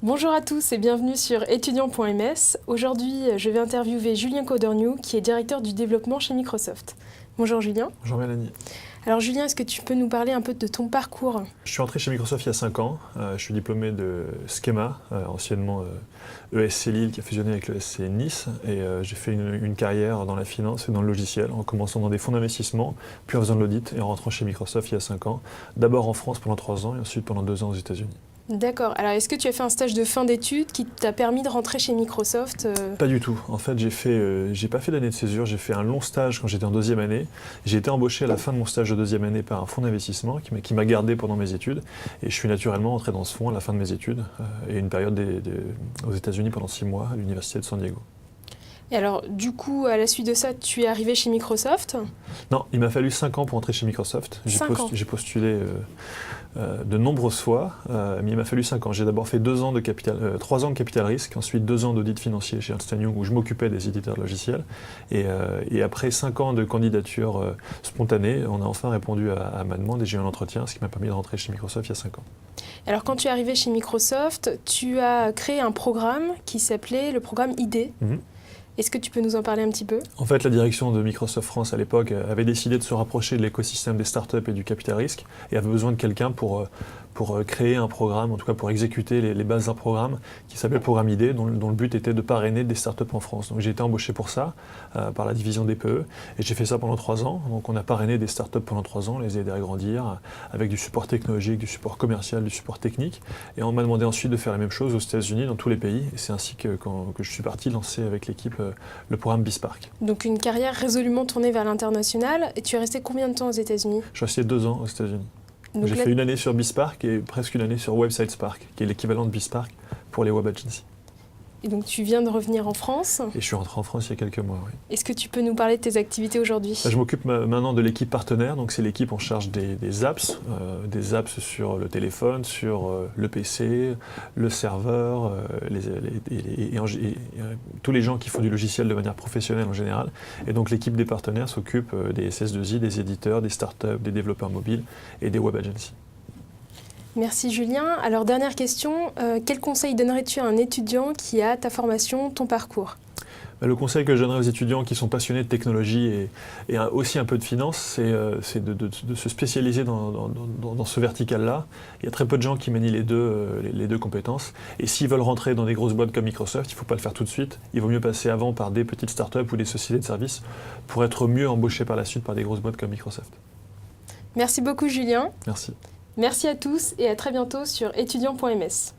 Bonjour à tous et bienvenue sur étudiant.ms. Aujourd'hui, je vais interviewer Julien Codorniou, qui est directeur du développement chez Microsoft. Bonjour Julien. Bonjour Mélanie. Alors Julien, est-ce que tu peux nous parler un peu de ton parcours ? Je suis entré chez Microsoft il y a 5 ans. Je suis diplômé de Schema, anciennement ESC Lille qui a fusionné avec l'ESC Nice. Et j'ai fait une carrière dans la finance et dans le logiciel, en commençant dans des fonds d'investissement, puis en faisant de l'audit et en rentrant chez Microsoft il y a 5 ans. D'abord en France pendant 3 ans et ensuite pendant 2 ans aux États-Unis. D'accord. Alors, est-ce que tu as fait un stage de fin d'études qui t'a permis de rentrer chez Microsoft ? Pas du tout. En fait, j'ai pas fait d'année de césure. J'ai fait un long stage quand j'étais en 2e année. J'ai été embauché à la fin de mon stage de 2e année par un fonds d'investissement qui m'a gardé pendant mes études. Et je suis naturellement entré dans ce fonds à la fin de mes études et une période aux États-Unis pendant 6 mois à l'université de San Diego. Et alors, du coup, à la suite de ça, tu es arrivé chez Microsoft ? Non, il m'a fallu 5 ans pour entrer chez Microsoft. J'ai postulé de nombreuses fois, mais il m'a fallu 5 ans. J'ai d'abord fait 3 ans de capital risque, ensuite 2 ans d'audit financier chez Ernst & Young où je m'occupais des éditeurs de logiciels. Et après 5 ans de candidature spontanée, on a enfin répondu à ma demande et j'ai eu un entretien, ce qui m'a permis de rentrer chez Microsoft il y a 5 ans. Alors, quand tu es arrivé chez Microsoft, tu as créé un programme qui s'appelait le programme ID. Est-ce que tu peux nous en parler un petit peu ? En fait, la direction de Microsoft France à l'époque avait décidé de se rapprocher de l'écosystème des startups et du capital risque et avait besoin de quelqu'un pour créer un programme, en tout cas pour exécuter les bases d'un programme qui s'appelle Programme ID, dont le but était de parrainer des startups en France. Donc j'ai été embauché pour ça par la division DPE et j'ai fait ça pendant 3 ans. Donc on a parrainé des startups pendant 3 ans, les aider à grandir avec du support technologique, du support commercial, du support technique. Et on m'a demandé ensuite de faire la même chose aux États-Unis, dans tous les pays. Et c'est ainsi que je suis parti lancer avec l'équipe le programme BizSpark. Donc une carrière résolument tournée vers l'international. Et tu es resté combien de temps aux États-Unis ? Je suis resté 2 ans aux États-Unis. Donc j'ai fait une année sur BizSpark et presque une année sur Website Spark, qui est l'équivalent de BizSpark pour les web agencies. Et donc tu viens de revenir en France ? Et je suis rentré en France il y a quelques mois, oui. Est-ce que tu peux nous parler de tes activités aujourd'hui ? Je m'occupe maintenant de l'équipe partenaire, donc c'est l'équipe en charge des apps sur le téléphone, sur le PC, le serveur, tous les gens qui font du logiciel de manière professionnelle en général. Et donc l'équipe des partenaires s'occupe des SS2I, des éditeurs, des startups, des développeurs mobiles et des web agencies. Merci Julien. Alors dernière question, quel conseil donnerais-tu à un étudiant qui a ta formation, ton parcours ? Le conseil que je donnerais aux étudiants qui sont passionnés de technologie et aussi un peu de finance, c'est de se spécialiser dans ce vertical-là. Il y a très peu de gens qui manient les deux compétences. Et s'ils veulent rentrer dans des grosses boîtes comme Microsoft, il ne faut pas le faire tout de suite. Il vaut mieux passer avant par des petites startups ou des sociétés de services pour être mieux embauché par la suite par des grosses boîtes comme Microsoft. Merci beaucoup Julien. Merci. Merci à tous et à très bientôt sur étudiant.ms.